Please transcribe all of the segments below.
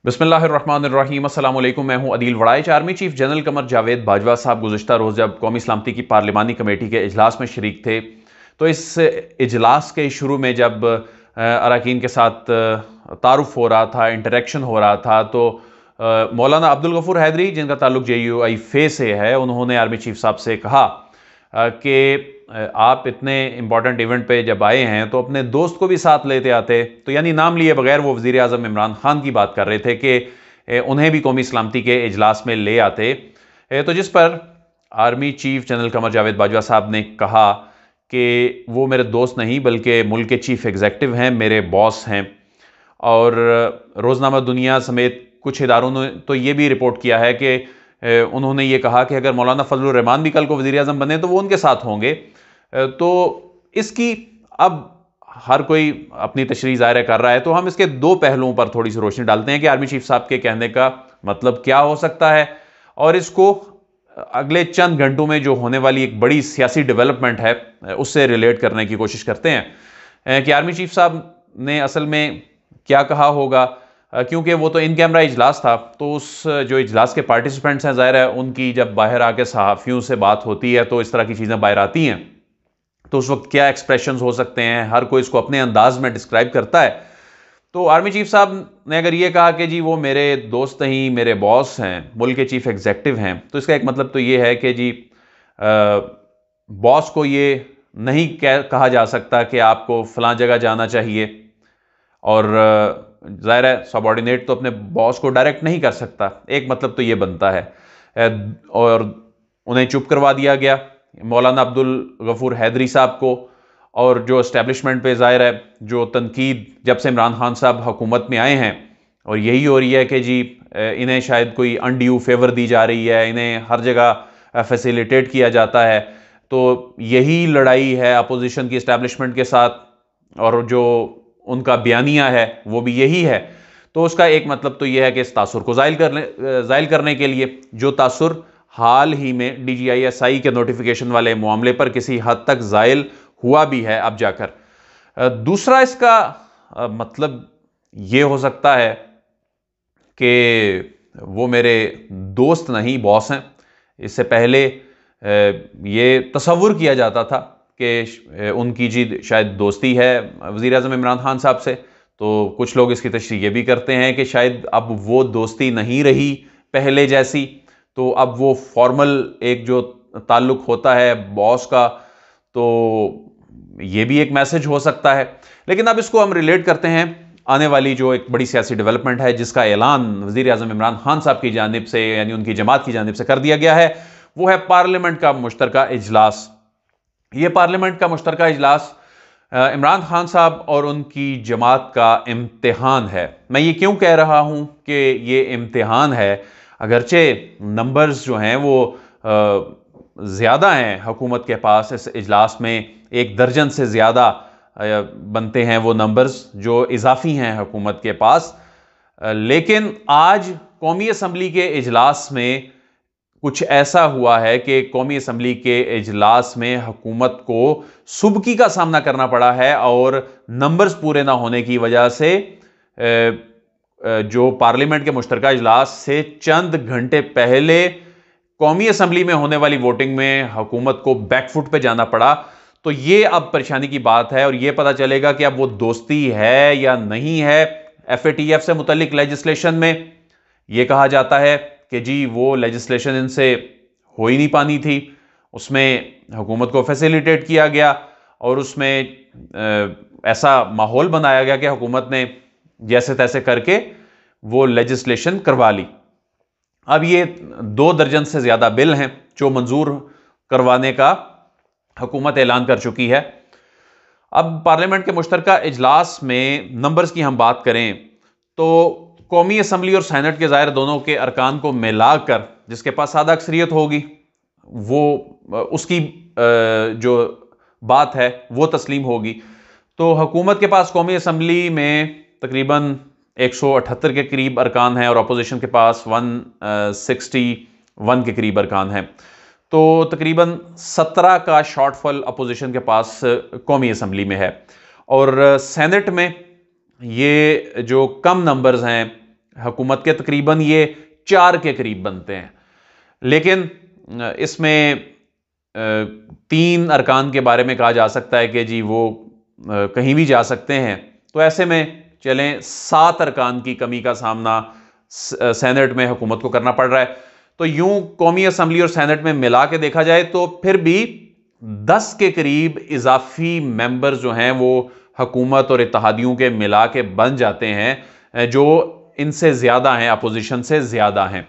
बिस्मिल्लाहिर्रहमानिर्रहीम अस्सलाम वालेकुम। मैं हूं Adeel Waraich. Army chief general Qamar Javed Bajwa साहब गुज़िश्ता रोज़ जब कौमी सलामती की पार्लिमानी कमेटी के इजलास में शरीक थे, तो इस इजलास के शुरू में जब अरकान के साथ तारुफ हो रहा था, इंटरेक्शन हो रहा था, तो मौलाना अब्दुल गफूर हैदरी, जिनका ताल्लुक JUI फे से है, उन्होंने आर्मी चीफ साहब से कहा कि आप इतने इंपॉर्टेंट इवेंट पे जब आए हैं तो अपने दोस्त को भी साथ लेते आते। तो यानी नाम लिए बगैर वो वज़ीर आज़म इमरान खान की बात कर रहे थे कि उन्हें भी कौमी सलामती के इजलास में ले आते। तो जिस पर army chief general Qamar Javed Bajwa साहब ने कहा कि वो मेरे दोस्त नहीं बल्कि मुल्क के चीफ एग्जीक्यूटिव हैं, मेरे बॉस हैं। और रोज़नामा दुनिया समेत कुछ इदारों ने तो ये भी रिपोर्ट किया है कि उन्होंने ये कहा कि अगर मौलाना फजलुर रहमान भी कल को वज़ीर आज़म बने तो वो उनके साथ होंगे। तो इसकी अब हर कोई अपनी तशरीह ज़ाहिर कर रहा है, तो हम इसके दो पहलुओं पर थोड़ी सी रोशनी डालते हैं कि आर्मी चीफ साहब के कहने का मतलब क्या हो सकता है, और इसको अगले चंद घंटों में जो होने वाली एक बड़ी सियासी डेवलपमेंट है उससे रिलेट करने की कोशिश करते हैं कि आर्मी चीफ साहब ने असल में क्या कहा होगा। क्योंकि वो तो इन कैमरा इजलास था, तो उस जो इजलास के पार्टिसिपेंट्स हैं, ज़ाहिर है उनकी जब बाहर आके सहाफ़ियों से बात होती है तो इस तरह की चीज़ें बाहर आती हैं, तो उस वक्त क्या एक्सप्रेशंस हो सकते हैं, हर कोई इसको अपने अंदाज में डिस्क्राइब करता है। तो आर्मी चीफ साहब ने अगर ये कहा कि जी वो मेरे दोस्त नहीं, मेरे बॉस हैं, मुल्क के चीफ एग्जीक्यूटिव हैं, तो इसका एक मतलब तो ये है कि जी बॉस को ये नहीं कहा जा सकता कि आपको फलां जगह जाना चाहिए, और ज़ाहिर है सबऑर्डिनेट तो अपने बॉस को डायरेक्ट नहीं कर सकता। एक मतलब तो ये बनता है। और उन्हें चुप करवा दिया गया, मौलाना अब्दुल गफूर हैदरी साहब को, और जो इस्टेब्लिशमेंट पे ज़ाहिर है जो तनकीद जब से इमरान खान साहब हुकूमत में आए हैं, और यही हो रही है कि जी इन्हें शायद कोई अनड्यू फेवर दी जा रही है, इन्हें हर जगह फैसिलिटेट किया जाता है। तो यही लड़ाई है अपोजिशन की इस्टेब्लिशमेंट के साथ, और जो उनका बयानिया है वो भी यही है। तो उसका एक मतलब तो यह है कि इस तासुर को ज़ाइल करने के लिए, जो तासुर हाल ही में DGISI के नोटिफिकेशन वाले मामले पर किसी हद तक ज़ाइल हुआ भी है अब जाकर। दूसरा इसका मतलब ये हो सकता है कि वो मेरे दोस्त नहीं, बॉस हैं। इससे पहले ये तसव्वुर किया जाता था कि उनकी जी शायद दोस्ती है वज़ीर आज़म इमरान खान साहब से, तो कुछ लोग इसकी तशरीह ये भी करते हैं कि शायद अब वो दोस्ती नहीं रही पहले जैसी, तो अब वो फॉर्मल एक जो ताल्लुक होता है बॉस का, तो ये भी एक मैसेज हो सकता है। लेकिन अब इसको हम रिलेट करते हैं आने वाली जो एक बड़ी सियासी डेवलपमेंट है, जिसका ऐलान वज़ीर आज़म इमरान खान साहब की जानिब से, यानी उनकी जमात की जानिब से कर दिया गया है। वो है पार्लियामेंट का मुश्तरका इजलास। ये पार्लियामेंट का मुश्तरका इजलास इमरान खान साहब और उनकी जमात का इम्तिहान है। मैं ये क्यों कह रहा हूं कि ये इम्तिहान है, अगरचे नंबर्स जो हैं वो ज़्यादा हैं हुकूमत के पास, इस इजलास में 1 दर्जन से ज़्यादा बनते हैं वो नंबर्स जो इजाफी हैं हुकूमत के पास। लेकिन आज कौमी असम्बली के इजलास में कुछ ऐसा हुआ है कि कौमी असम्बली के इजलास में हुकूमत को सुबकी का सामना करना पड़ा है, और नंबर्स पूरे ना होने की वजह से जो पार्लियामेंट के मुश्तरका इजलास से चंद घंटे पहले कौमी असम्बली में होने वाली वोटिंग में हुकूमत को बैकफुट पे जाना पड़ा। तो ये अब परेशानी की बात है, और ये पता चलेगा कि अब वो दोस्ती है या नहीं है। FATF से मुतल्लिक लेजिस्लेशन में ये कहा जाता है कि जी वो लेजिस्लेशन इनसे हो ही नहीं पानी थी, उसमें हुकूमत को फैसिलिटेट किया गया, और उसमें ऐसा माहौल बनाया गया कि हुकूमत ने जैसे तैसे करके वो लेजिस्लेशन करवा ली। अब ये 2 दर्जन से ज़्यादा बिल हैं जो मंजूर करवाने का हुकूमत ऐलान कर चुकी है। अब पार्लियामेंट के मुश्तरका इजलास में नंबर्स की हम बात करें तो कौमी असम्बली और सेनेट के ज़ाहिर दोनों के अरकान को मिलाकर जिसके पास सादा अक्सरियत होगी, वो उसकी जो बात है वो तस्लीम होगी। तो हुकूमत के पास कौमी असम्बली में तकरीबन 178 के करीब अरकान हैं, और अपोजिशन के पास 161 के करीब अरकान हैं। तो तकरीबन 17 का शॉर्टफॉल अपोजिशन के पास कौमी असम्बली में है। और सेनेट में ये जो कम नंबर्स हैं हुकूमत के तकरीबन ये 4 के करीब बनते हैं। लेकिन इसमें 3 अरकान के बारे में कहा जा सकता है कि जी वो कहीं भी जा सकते हैं। तो ऐसे में चलें 7 अरकान की कमी का सामना सेनेट में हुकूमत को करना पड़ रहा है। तो यूं कौमी असम्बली और सेनेट में मिला के देखा जाए तो फिर भी 10 के करीब इजाफी मेंबर जो हैं वो हुकूमत और इत्तेहादियों के मिला के बन जाते हैं, जो इनसे ज़्यादा हैं, अपोजिशन से ज़्यादा हैं।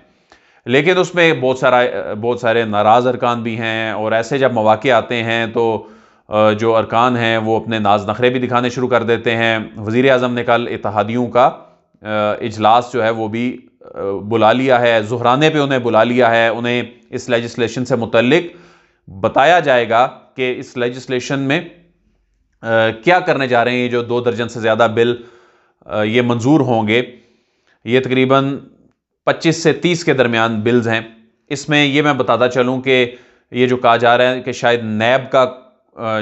लेकिन उसमें बहुत सारे नाराज़ अरकान भी हैं, और ऐसे जब मौके आते हैं तो जो अरकान हैं वो अपने नाज नखरे भी दिखाने शुरू कर देते हैं। वज़ीर आज़म ने कल इत्तेहादियों का इजलास जो है वो भी बुला लिया है, ज़ुहराने पे उन्हें बुला लिया है। उन्हें इस लेजिस्लेशन से मुतल्लिक बताया जाएगा कि इस लेजिस्लेशन में क्या करने जा रहे हैं। ये जो 2 दर्जन से ज़्यादा बिल ये मंजूर होंगे, ये तकरीबन 25 से 30 के दरमियान बिल्स हैं। इसमें ये मैं बताता चलूं कि ये जो कहा जा रहा है कि शायद नैब का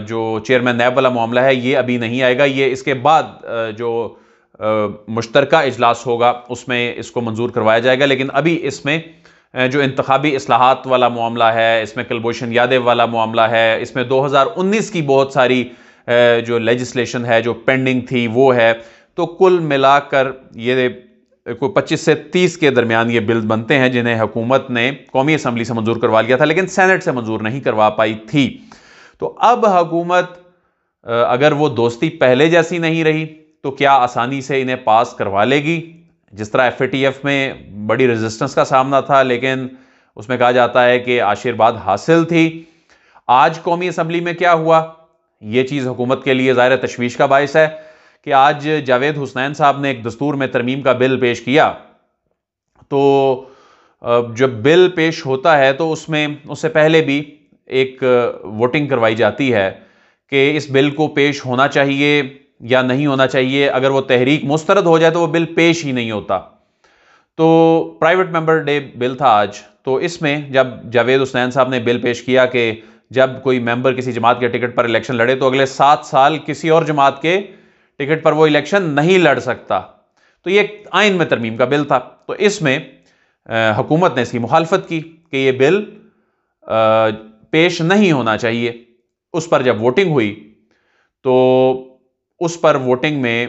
जो चेयरमैन नैब वाला मामला है ये अभी नहीं आएगा, ये इसके बाद जो मुश्तरका इजलास होगा उसमें इसको मंजूर करवाया जाएगा। लेकिन अभी इसमें जो इंतखाबी इस्लाहात वाला मामला है, इसमें कुलभूषण यादव वाला मामला है, इसमें 2019 की बहुत सारी जो लेजिस्लेशन है जो पेंडिंग थी वो है। तो कुल मिलाकर ये कोई 25 से 30 के दरमियान ये बिल बनते हैं जिन्हें हुकूमत ने कौमी असम्बली से मंजूर करवा लिया था, लेकिन सेनेट से मंजूर नहीं करवा पाई थी। तो अब हुकूमत अगर वो दोस्ती पहले जैसी नहीं रही तो क्या आसानी से इन्हें पास करवा लेगी? जिस तरह FATF में बड़ी रेजिस्टेंस का सामना था, लेकिन उसमें कहा जाता है कि आशीर्वाद हासिल थी। आज कौमी असम्बली में क्या हुआ, ये चीज़ हुकूमत के लिए ज़ाहिर तशवीश का बायस है कि आज जावेद हुसनैन साहब ने एक दस्तूर में तरमीम का बिल पेश किया। तो जब बिल पेश होता है तो उसमें उससे पहले भी एक वोटिंग करवाई जाती है कि इस बिल को पेश होना चाहिए या नहीं होना चाहिए। अगर वो तहरीक मुस्तरद हो जाए तो वो बिल पेश ही नहीं होता। तो प्राइवेट मेंबर डे बिल था आज, तो इसमें जब जावेद हुसनैन साहब ने बिल पेश किया कि जब कोई मेंबर किसी जमात के टिकट पर इलेक्शन लड़े तो अगले 7 साल किसी और जमात के टिकट पर वो इलेक्शन नहीं लड़ सकता। तो ये आइन में तरमीम का बिल था। तो इसमें हुकूमत ने इसकी मुखालफत की कि ये बिल पेश नहीं होना चाहिए। उस पर जब वोटिंग हुई तो उस पर वोटिंग में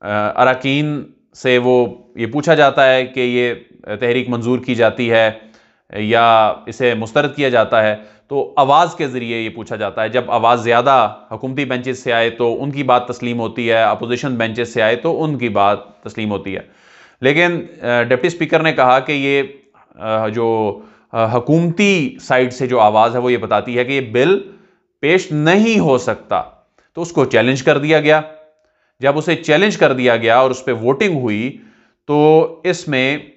अरकान से वो ये पूछा जाता है कि ये तहरीक मंजूर की जाती है या इसे मुस्तरद किया जाता है। तो आवाज़ के ज़रिए ये पूछा जाता है। जब आवाज़ ज़्यादा हुकूमती बेंचेस से आए तो उनकी बात तस्लीम होती है, अपोजिशन बेंचेस से आए तो उनकी बात तस्लीम होती है। लेकिन डिप्टी स्पीकर ने कहा कि ये जो हुकूमती साइड से जो आवाज़ है वो ये बताती है कि ये बिल पेश नहीं हो सकता। तो उसको चैलेंज कर दिया गया। जब उसे चैलेंज कर दिया गया और उस पर वोटिंग हुई तो इसमें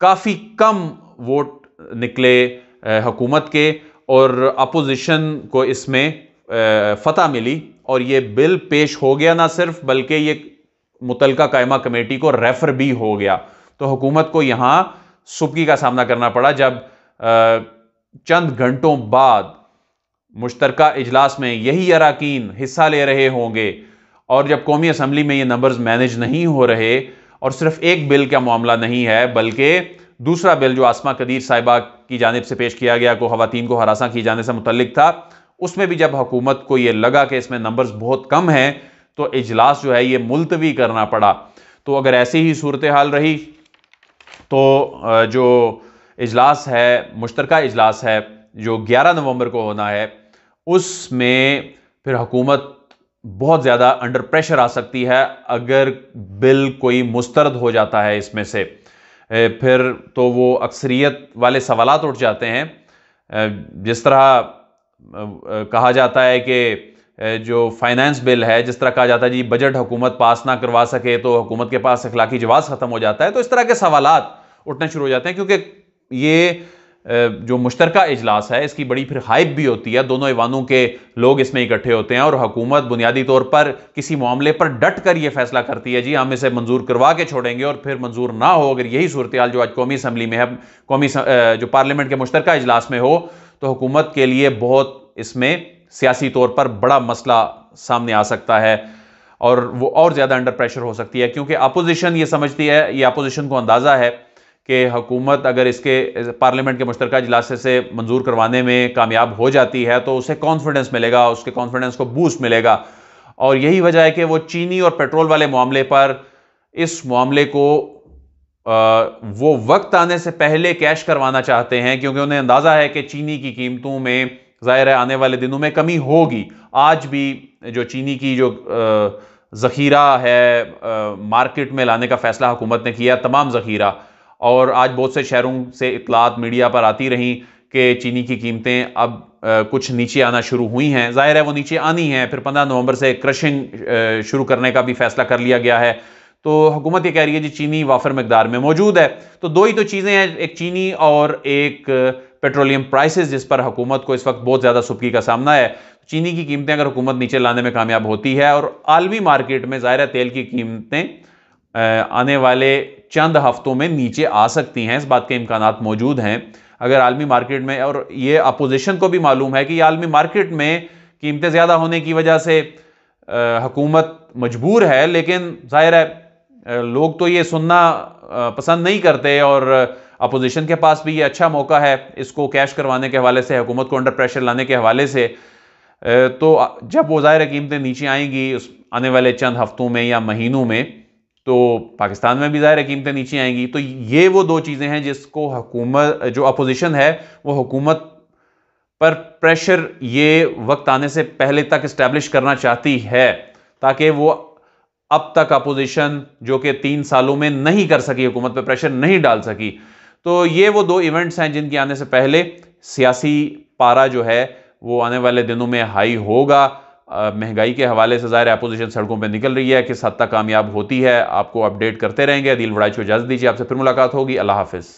काफ़ी कम वोट निकले हुकूमत के, और अपोजिशन को इसमें फतह मिली और ये बिल पेश हो गया। ना सिर्फ बल्कि ये मुतलका कायमा कमेटी को रेफर भी हो गया। तो हुकूमत को यहां सुबकी का सामना करना पड़ा जब चंद घंटों बाद मुश्तरका इजलास में यही अरकान हिस्सा ले रहे होंगे, और जब कौमी असम्बली में ये नंबर्स मैनेज नहीं हो रहे, और सिर्फ एक बिल का मामला नहीं है बल्कि दूसरा बिल जो आसमा कदीर साहिबा की जानिब से पेश किया गया, को खवातीन को हरासा किए जाने से मुतल्लिक था, उसमें भी जब हुकूमत को ये लगा कि इसमें नंबर्स बहुत कम हैं तो इजलास जो है ये मुलतवी करना पड़ा। तो अगर ऐसी ही सूरत हाल रही तो जो इजलास है, मुश्तरका इजलास है जो 11 नवंबर को होना है, उसमें फिर हुकूमत बहुत ज़्यादा अंडर प्रेशर आ सकती है। अगर बिल कोई मुस्तरद हो जाता है इसमें से, फिर तो वो अक्सरियत वाले सवालात उठ जाते हैं। जिस तरह कहा जाता है कि जो फाइनेंस बिल है, जिस तरह कहा जाता है जी बजट हुकूमत पास ना करवा सके तो हुकूमत के पास अखलाकी जवाज़ ख़त्म हो जाता है। तो इस तरह के सवालात उठने शुरू हो जाते हैं, क्योंकि ये जो मुश्तरका इजलास है इसकी बड़ी फिर हाइप भी होती है। दोनों ऐवानों के लोग इसमें इकट्ठे होते हैं और हुकूमत बुनियादी तौर पर किसी मामले पर डट कर यह फैसला करती है जी हम इसे मंजूर करवा के छोड़ेंगे, और फिर मंजूर ना हो, अगर यही सूरत हाल जो आज कौमी असम्बली में है, कौमी जो पार्लियामेंट के मुश्तरका इजलास में हो, तो हुकूमत के लिए बहुत इसमें सियासी तौर पर बड़ा मसला सामने आ सकता है। और वो और ज़्यादा अंडर प्रेशर हो सकती है, क्योंकि अपोजिशन ये समझती है, ये अपोजिशन को अंदाज़ा है कि हुकूमत अगर इसके पार्लियामेंट के मुश्तरका इजलास से मंजूर करवाने में कामयाब हो जाती है तो उसे कॉन्फिडेंस मिलेगा, उसके कॉन्फिडेंस को बूस्ट मिलेगा। और यही वजह है कि वो चीनी और पेट्रोल वाले मामले पर इस मामले को वो वक्त आने से पहले कैश करवाना चाहते हैं, क्योंकि उन्हें अंदाज़ा है कि चीनी की कीमतों में ज़ाहिर है आने वाले दिनों में कमी होगी। आज भी जो चीनी की जो ज़ख़ीरा है मार्केट में लाने का फ़ैसला हुकूमत ने किया, तमाम ज़ख़ीरा, और आज बहुत से शहरों से इतलात मीडिया पर आती रहीं कि चीनी की कीमतें अब कुछ नीचे आना शुरू हुई हैं। ज़ाहिर है वो नीचे आनी हैं। फिर 15 नवंबर से क्रशिंग शुरू करने का भी फ़ैसला कर लिया गया है। तो हुकूमत ये कह रही है जी चीनी वाफर मकदार में मौजूद है। तो दो ही तो चीज़ें हैं, एक चीनी और एक पेट्रोलियम प्राइसेस, जिस पर हुकूमत को इस वक्त बहुत ज़्यादा सुबकी का सामना है। चीनी की कीमतें अगर हुकूमत नीचे लाने में कामयाब होती है, और आलमी मार्केट में ज़ाहिर है तेल की कीमतें आने वाले चंद हफ्तों में नीचे आ सकती हैं, इस बात के इम्कानात मौजूद हैं। अगर आलमी मार्केट में, और ये अपोजिशन को भी मालूम है कि आलमी मार्केट में कीमतें ज़्यादा होने की वजह से हुकूमत मजबूर है, लेकिन ज़ाहिर है लोग तो ये सुनना पसंद नहीं करते, और अपोजिशन के पास भी ये अच्छा मौका है इसको कैश करवाने के हवाले से, हुकूमत को अंडर प्रेशर लाने के हवाले से। तो जब वो ज़ाहिर कीमतें नीचे आएंगी उस आने वाले चंद हफ्तों में या महीनों में, तो पाकिस्तान में भी ज़ाहिर कीमतें नीचे आएंगी। तो ये वो दो चीज़ें हैं जिसको हुकूमत, जो अपोजिशन है, वो हुकूमत पर प्रेशर ये वक्त आने से पहले तक इस्टेब्लिश करना चाहती है, ताकि वो अब तक अपोजिशन जो कि 3 सालों में नहीं कर सकी, हुकूमत पर प्रेशर नहीं डाल सकी। तो ये वो दो इवेंट्स हैं जिनके आने से पहले सियासी पारा जो है वो आने वाले दिनों में हाई होगा। महंगाई के हवाले से ज़ाहिर अपोजिशन सड़कों पर निकल रही है, किस हद तक कामयाब होती है आपको अपडेट करते रहेंगे। अदील वड़ाइच को इजाज़त दीजिए, आपसे फिर मुलाकात होगी। अल्लाह हाफिज़।